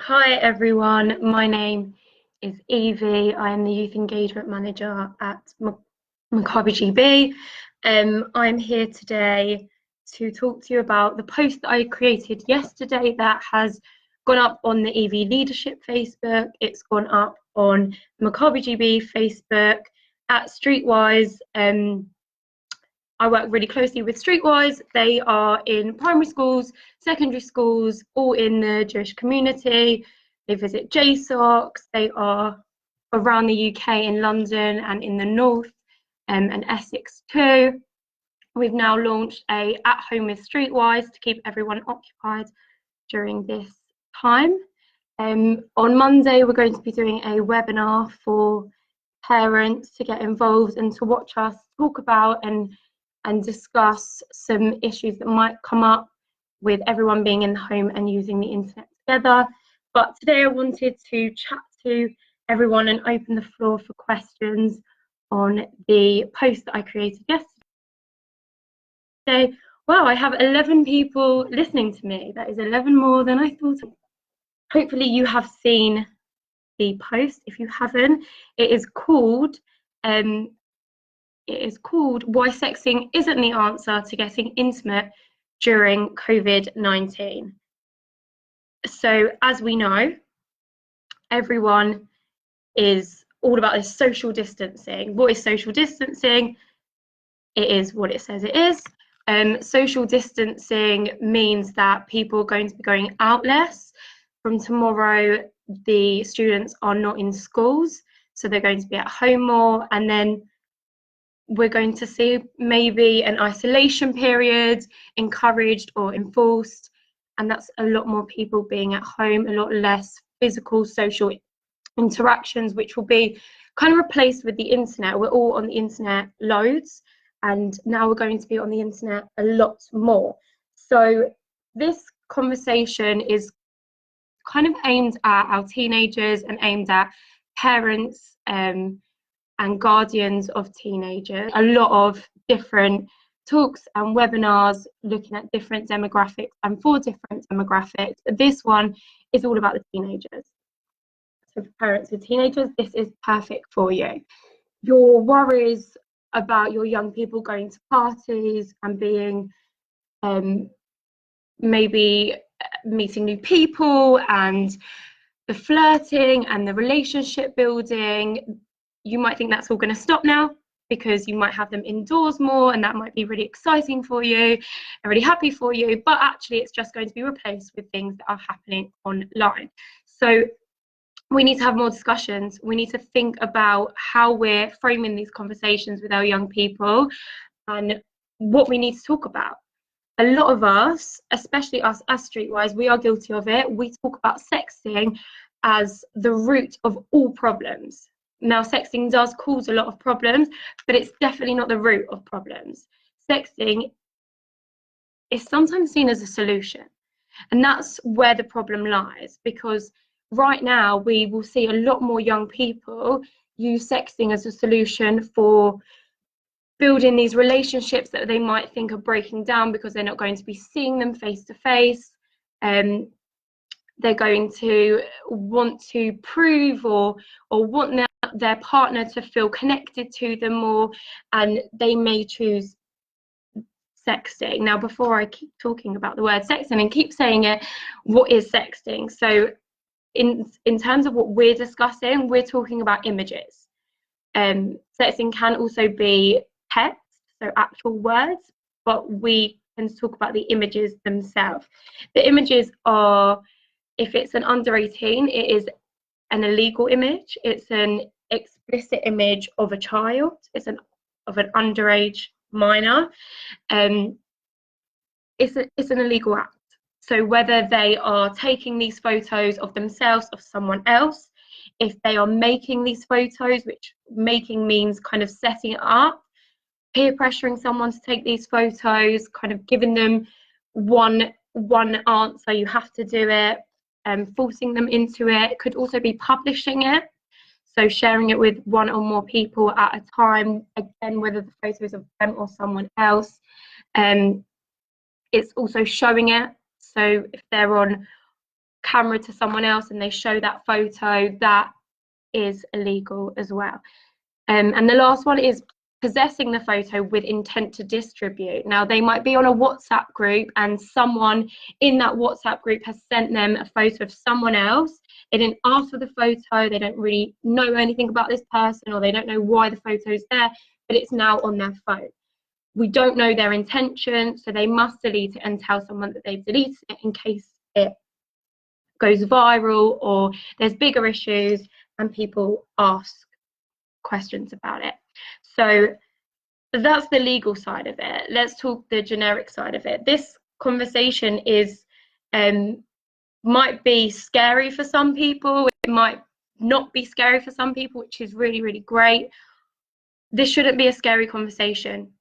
Hi everyone, my name is Yvie. I am the Youth Engagement Manager at Maccabi GB. I'm here today to talk to you about the post that I created yesterday that has gone up on the Yvie Leadership Facebook. It's gone up on Maccabi GB Facebook, at Streetwise. I work really closely with Streetwise. They are in primary schools, secondary schools, all in the Jewish community. They visit JSOCs. They are around the UK, in London and in the north, and Essex too. We've now launched a At Home with Streetwise to keep everyone occupied during this time. On Monday, we're going to be doing a webinar for parents to get involved and to watch us talk about and discuss some issues that might come up with everyone being in the home and using the internet together. But today I wanted to chat to everyone and open the floor for questions on the post that I created yesterday. Wow, I have 11 people listening to me. That is 11 more than I thought. Hopefully you have seen the post. If you haven't, it is called Why Sexting Isn't the Answer to Getting Intimate During COVID-19. So as we know, everyone is all about this social distancing. What is social distancing? It is what it says it is. Social distancing means that people are going to be going out less. From tomorrow, the students are not in schools, so they're going to be at home more, and then we're going to see maybe an isolation period encouraged or enforced, and that's a lot more people being at home, a lot less physical social interactions, which will be kind of replaced with the internet. We're all on the internet loads, and now we're going to be on the internet a lot more. So this conversation is kind of aimed at our teenagers and aimed at parents and guardians of teenagers. A lot of different talks and webinars looking at different demographics and for different demographics. This one is all about the teenagers. So for parents with teenagers, this is perfect for you. Your worries about your young people going to parties and being maybe meeting new people and the flirting and the relationship building, you might think that's all going to stop now because you might have them indoors more, and that might be really exciting for you and really happy for you, but actually it's just going to be replaced with things that are happening online. So we need to have more discussions. We need to think about how we're framing these conversations with our young people and what we need to talk about. A lot of us, especially us as Streetwise, we are guilty of it. We talk about sexting as the root of all problems. Now, sexting does cause a lot of problems, but it's definitely not the root of problems. Sexting is sometimes seen as a solution, and that's where the problem lies, because right now we will see a lot more young people use sexting as a solution for building these relationships that they might think are breaking down because they're not going to be seeing them face to face. They're going to want to prove or want their partner to feel connected to them more, and they may choose sexting. Now, before I keep talking about the word sexting and keep saying it, what is sexting? So in terms of what we're discussing, we're talking about images. Sexting can also be text, so actual words, but we can talk about the images themselves. The images are, if it's an under 18, it is an illegal image. It's an explicit image of a child. It's of an underage minor. It's an illegal act. So whether they are taking these photos of themselves, of someone else, if they are making these photos, which making means kind of setting it up, peer pressuring someone to take these photos, kind of giving them one answer, you have to do it, forcing them into it. Could also be publishing it, so sharing it with one or more people at a time, again, whether the photo is of them or someone else. It's also showing it, so if they're on camera to someone else and they show that photo, that is illegal as well. And the last one is possessing the photo with intent to distribute. Now, they might be on a WhatsApp group and someone in that WhatsApp group has sent them a photo of someone else. They didn't ask for the photo, they don't really know anything about this person, or they don't know why the photo is there, but it's now on their phone. We don't know their intention, so they must delete it and tell someone that they've deleted it in case it goes viral or there's bigger issues and people ask questions about it. So that's the legal side of it. Let's talk the generic side of it. This conversation is might be scary for some people, it might not be scary for some people, which is really, really great. This shouldn't be a scary conversation.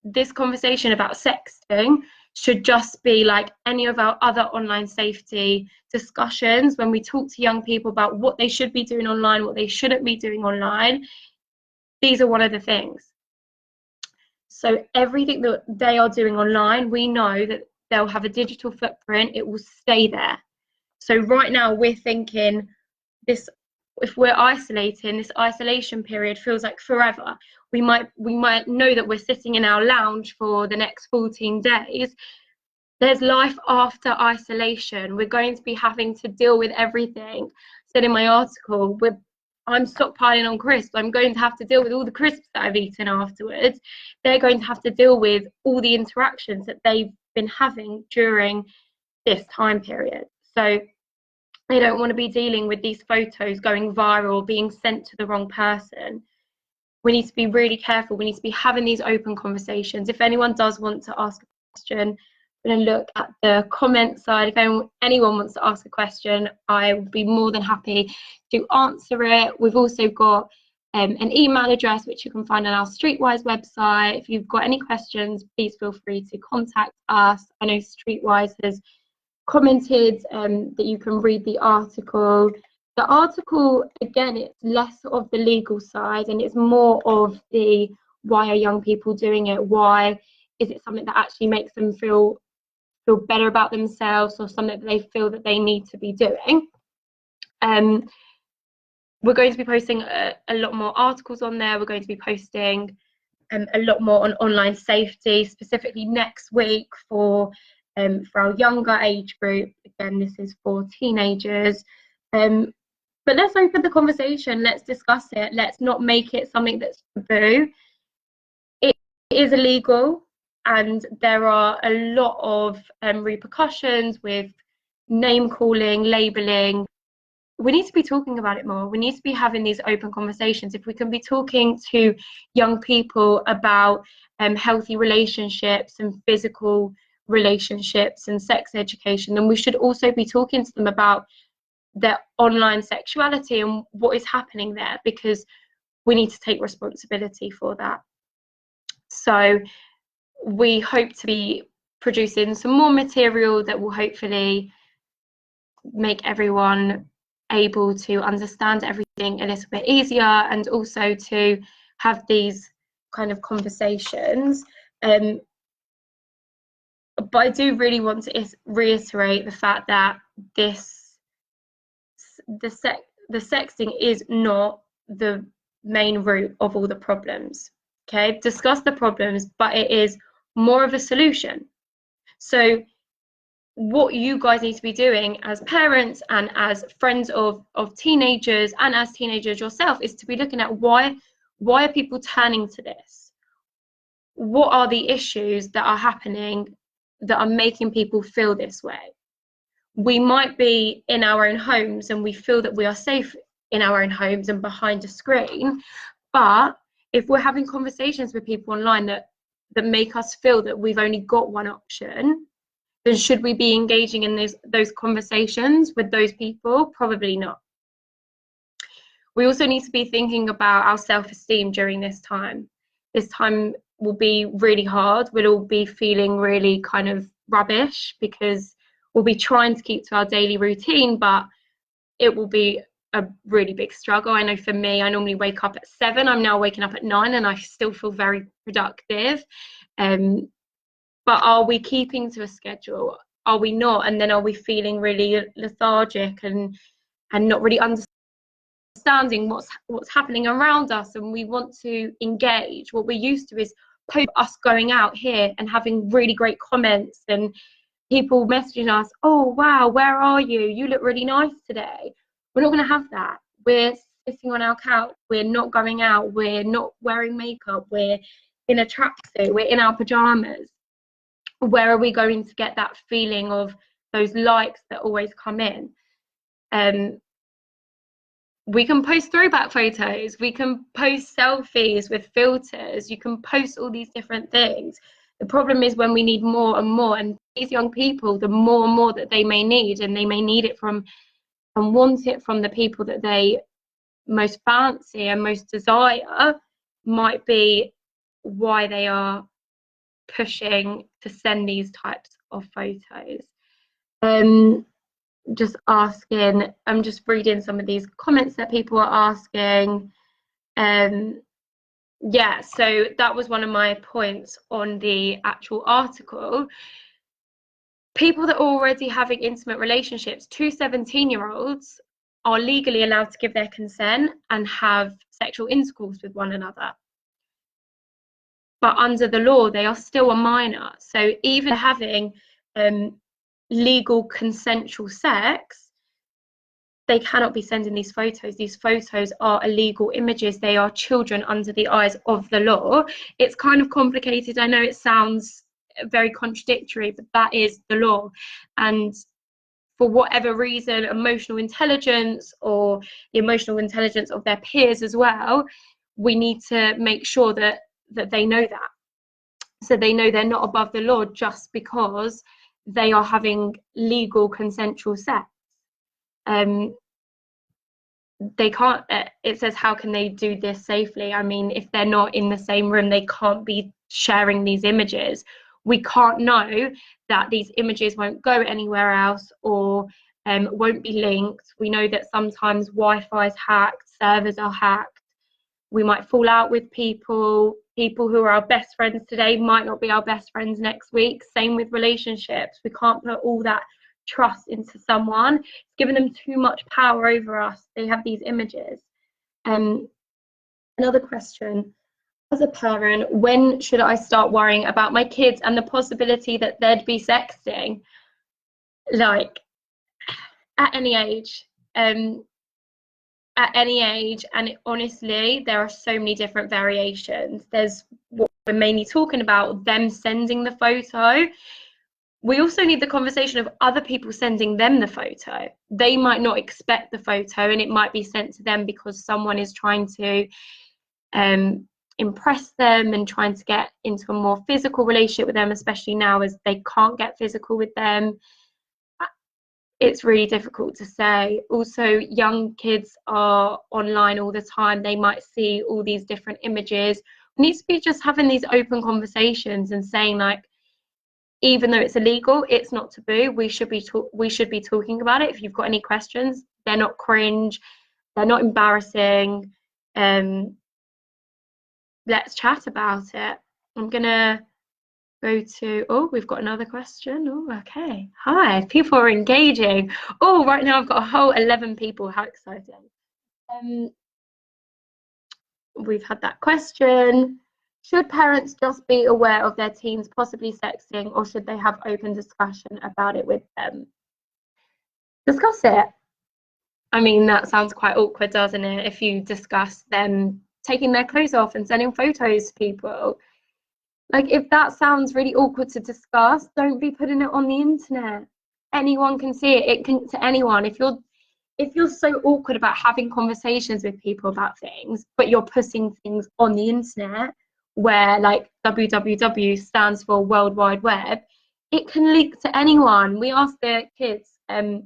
This conversation about sexting should just be like any of our other online safety discussions. When we talk to young people about what they should be doing online, what they shouldn't be doing online, these are one of the things. So everything that they are doing online, we know that they'll have a digital footprint, it will stay there. So right now we're thinking this, if we're isolating, this isolation period feels like forever. We might know that we're sitting in our lounge for the next 14 days. There's life after isolation. We're going to be having to deal with everything. I said in my article, I'm stockpiling on crisps. I'm going to have to deal with all the crisps that I've eaten afterwards. They're going to have to deal with all the interactions that they've been having during this time period. So they don't want to be dealing with these photos going viral, being sent to the wrong person. We need to be really careful. We need to be having these open conversations. If anyone does want to ask a question, I'm going to look at the comment side. If anyone wants to ask a question, I will be more than happy to answer it. We've also got an email address which you can find on our Streetwise website. If you've got any questions, please feel free to contact us. I know Streetwise has commented that you can read the article. The article, again, it's less of the legal side and it's more of the why are young people doing it? Why is it something that actually makes them feel better about themselves, or something that they feel that they need to be doing? We're going to be posting a lot more articles on there. We're going to be posting a lot more on online safety, specifically next week for our younger age group. Again, this is for teenagers. But let's open the conversation. Let's discuss it. Let's not make it something that's taboo. It is illegal, and there are a lot of repercussions with name calling, labeling. We need to be talking about it more. We need to be having these open conversations. If we can be talking to young people about healthy relationships and physical relationships and sex education, then we should also be talking to them about their online sexuality and what is happening there, because we need to take responsibility for that. So we hope to be producing some more material that will hopefully make everyone able to understand everything a little bit easier, and also to have these kind of conversations. But I do really want to reiterate the fact that the sexting is not the main root of all the problems. Okay, discuss the problems, but it is more of a solution. So what you guys need to be doing as parents and as friends of teenagers, and as teenagers yourself, is to be looking at why are people turning to this? What are the issues that are happening that are making people feel this way? We might be in our own homes and we feel that we are safe in our own homes and behind a screen, but if we're having conversations with people online that make us feel that we've only got one option, then should we be engaging in those conversations with those people? Probably not. We also need to be thinking about our self-esteem during this time. This time will be really hard. We'll all be feeling really kind of rubbish because we'll be trying to keep to our daily routine, but it will be a really big struggle. I know for me, I normally wake up at 7. I'm now waking up at 9 and I still feel very productive. But are we keeping to a schedule? are we not? And then are we feeling really lethargic and not really understanding what's happening around us? And we want to engage. What we're used to is us going out here and having really great comments and people messaging us, oh wow, where are you? You look really nice today. We're not going to have that. We're sitting on our couch. We're not going out. We're not wearing makeup. We're in a tracksuit. We're in our pajamas. Where are we going to get that feeling of those likes that always come in? We can post throwback photos. We can post selfies with filters. You can post all these different things. The problem is when we need more and more, and these young people, the more and more that they may need, and they may need it from and want it from the people that they most fancy and most desire, might be why they are pushing to send these types of photos. Just asking, I'm just reading some of these comments that people are asking. Yeah, so that was one of my points on the actual article. People that are already having intimate relationships, 2 17-year-olds are legally allowed to give their consent and have sexual intercourse with one another. But under the law, they are still a minor. So even having legal consensual sex, they cannot be sending these photos. These photos are illegal images. They are children under the eyes of the law. It's kind of complicated. I know it sounds very contradictory, but that is the law. And for whatever reason, emotional intelligence or the emotional intelligence of their peers as well, we need to make sure that they know that. So they know they're not above the law just because they are having legal consensual sex. They can't, it says, how can they do this safely? I mean, if they're not in the same room, they can't be sharing these images. We can't know that these images won't go anywhere else or won't be linked. We know that sometimes Wi-Fi is hacked, servers are hacked. We might fall out with people. People who are our best friends today might not be our best friends next week. Same with relationships. We can't put all that trust into someone. It's given them too much power over us. They have these images. Another question. As a parent, when should I start worrying about my kids and the possibility that they'd be sexting? Like, at any age. At any age, and honestly, there are so many different variations. There's what we're mainly talking about, them sending the photo. We also need the conversation of other people sending them the photo. They might not expect the photo, and it might be sent to them because someone is trying to impress them and trying to get into a more physical relationship with them, especially now as they can't get physical with them. It's really difficult to say. Also, young kids are online all the time. They might see all these different images. We need to be just having these open conversations and saying, like, even though it's illegal, it's not taboo. We should be talking about it. If you've got any questions, they're not cringe, they're not embarrassing. Let's chat about it. I'm gonna go to, oh, we've got another question. Oh, okay. Hi, people are engaging. Oh, right now I've got a whole 11 people. How exciting. We've had that question. Should parents just be aware of their teens possibly sexting, or should they have open discussion about it with them? Discuss it. I mean, that sounds quite awkward, doesn't it? If you discuss them taking their clothes off and sending photos to people. Like, if that sounds really awkward to discuss, don't be putting it on the internet. Anyone can see it. It can, to anyone. If you're so awkward about having conversations with people about things, but you're putting things on the internet where, like, www stands for World Wide Web, it can leak to anyone. We asked the kids, the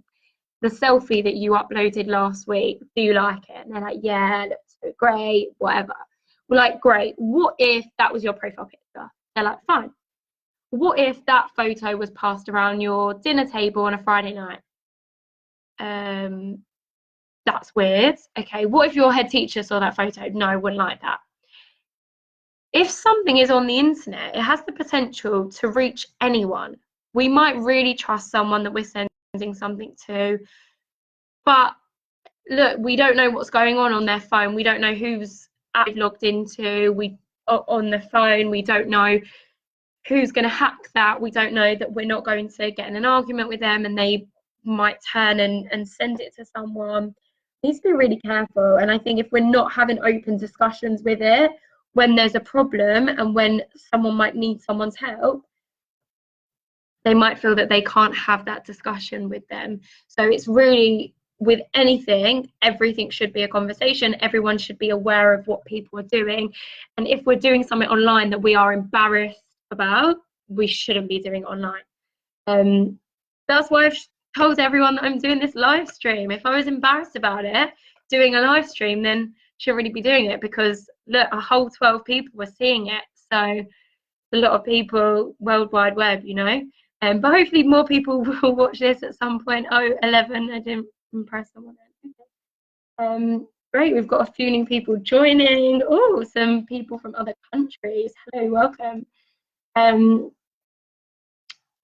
selfie that you uploaded last week, do you like it? And they're like, yeah, it looks so great, whatever. We're like, great. What if that was your profile picture? They're like, fine. What if that photo was passed around your dinner table on a Friday night? That's weird. Okay, what if your head teacher saw that photo? No, I wouldn't like that. If something is on the internet, it has the potential to reach anyone. we might really trust someone that we're sending something to, but look, we don't know what's going on their phone. We don't know who's logged into on the phone. We don't know who's going to hack that. We don't know that we're not going to get in an argument with them and they might turn and send it to someone. We need to be really careful. And I think if we're not having open discussions with it, when there's a problem and when someone might need someone's help, they might feel that they can't have that discussion with them. So it's really, with anything, everything should be a conversation. Everyone should be aware of what people are doing. And if we're doing something online that we are embarrassed about, we shouldn't be doing it online. That's why I've told everyone that I'm doing this live stream. If I was embarrassed about it, doing a live stream, then I shouldn't really be doing it, because look, a whole 12 people were seeing it. So a lot of people, World Wide Web, you know. But hopefully more people will watch this at some point. Oh, 11, I didn't impress someone. Great, we've got a few new people joining. Oh, some people from other countries. Hello, welcome. I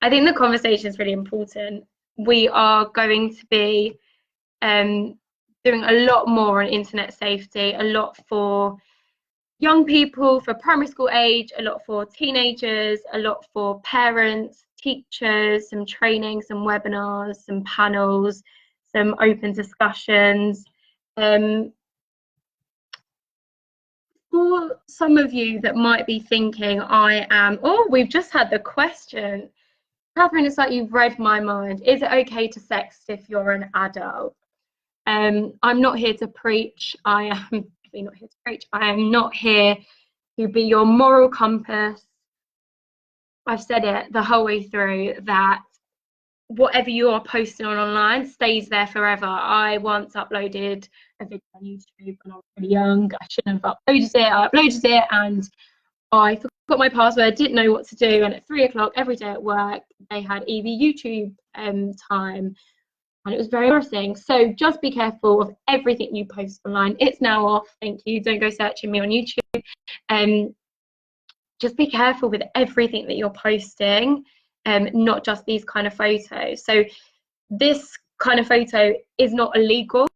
think the conversation is really important. We are going to be doing a lot more on internet safety, a lot for young people, for primary school age, a lot for teenagers, a lot for parents, teachers, some training, some webinars, some panels, some open discussions. For some of you that might be thinking, we've just had the question. Catherine, it's like you've read my mind. Is it okay to sext if you're an adult? I'm not here to preach. I am not here to preach. I am not here to be your moral compass. I've said it the whole way through that whatever you are posting online stays there forever. I once uploaded a video on YouTube when I was really young. I shouldn't have uploaded it. I uploaded it and I forgot my password, didn't know what to do, and at 3 o'clock every day at work they had Yvie YouTube time, and it was very embarrassing. So just be careful of everything you post online. It's now off, thank you. Don't go searching me on YouTube. Just be careful with everything that you're posting, not just these kind of photos. So this kind of photo is not illegal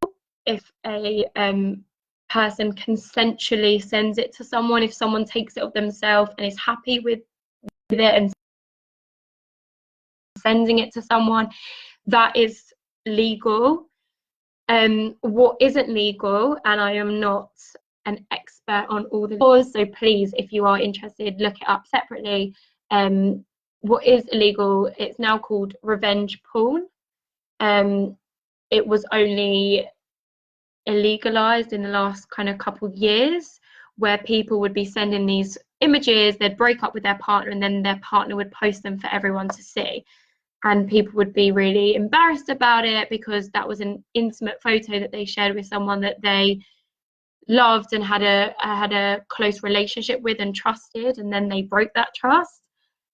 if a person consensually sends it to someone. If someone takes it of themselves and is happy with it and sending it to someone, that is legal. What isn't legal, and I am not an expert on all the laws, so please, if you are interested, look it up separately. What is illegal, it's now called revenge porn. It was only illegalized in the last kind of couple of years, where people would be sending these images, they'd break up with their partner, and then their partner would post them for everyone to see, and people would be really embarrassed about it because that was an intimate photo that they shared with someone that they loved and had a close relationship with and trusted, and then they broke that trust.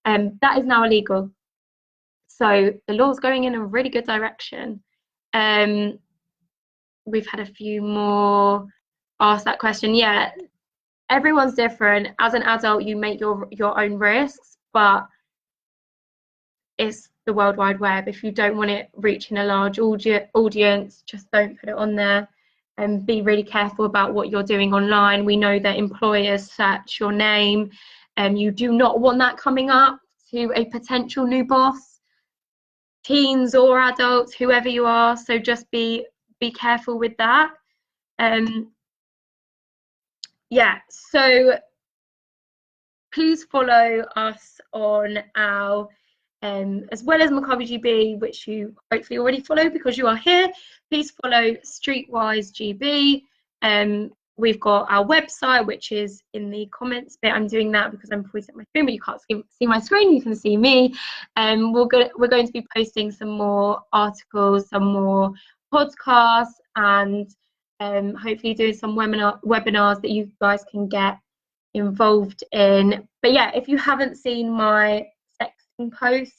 That is now illegal. So the law's going in a really good direction. We've had a few more ask that question. Yeah, everyone's different. As an adult, you make your own risks, but it's the World Wide Web. If you don't want it reaching a large audience, just don't put it on there. And be really careful about what you're doing online. We know that employers search your name, and you do not want that coming up to a potential new boss, teens or adults, whoever you are. So just be careful with that. Yeah, so please follow us on our as well as Maccabi GB, which you hopefully already follow because you are here. Please follow Streetwise GB. We've got our website, which is in the comments bit. I'm doing that because I'm pointing at my screen, but you can't see my screen. You can see me. We're going to be posting some more articles, some more podcasts, and hopefully doing some webinars that you guys can get involved in. But yeah, if you haven't seen my sexting post,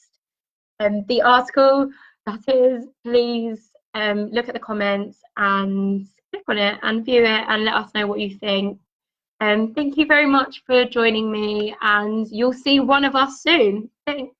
the article that is, please look at the comments and click on it and view it and let us know what you think. Thank you very much for joining me, and you'll see one of us soon. Thanks.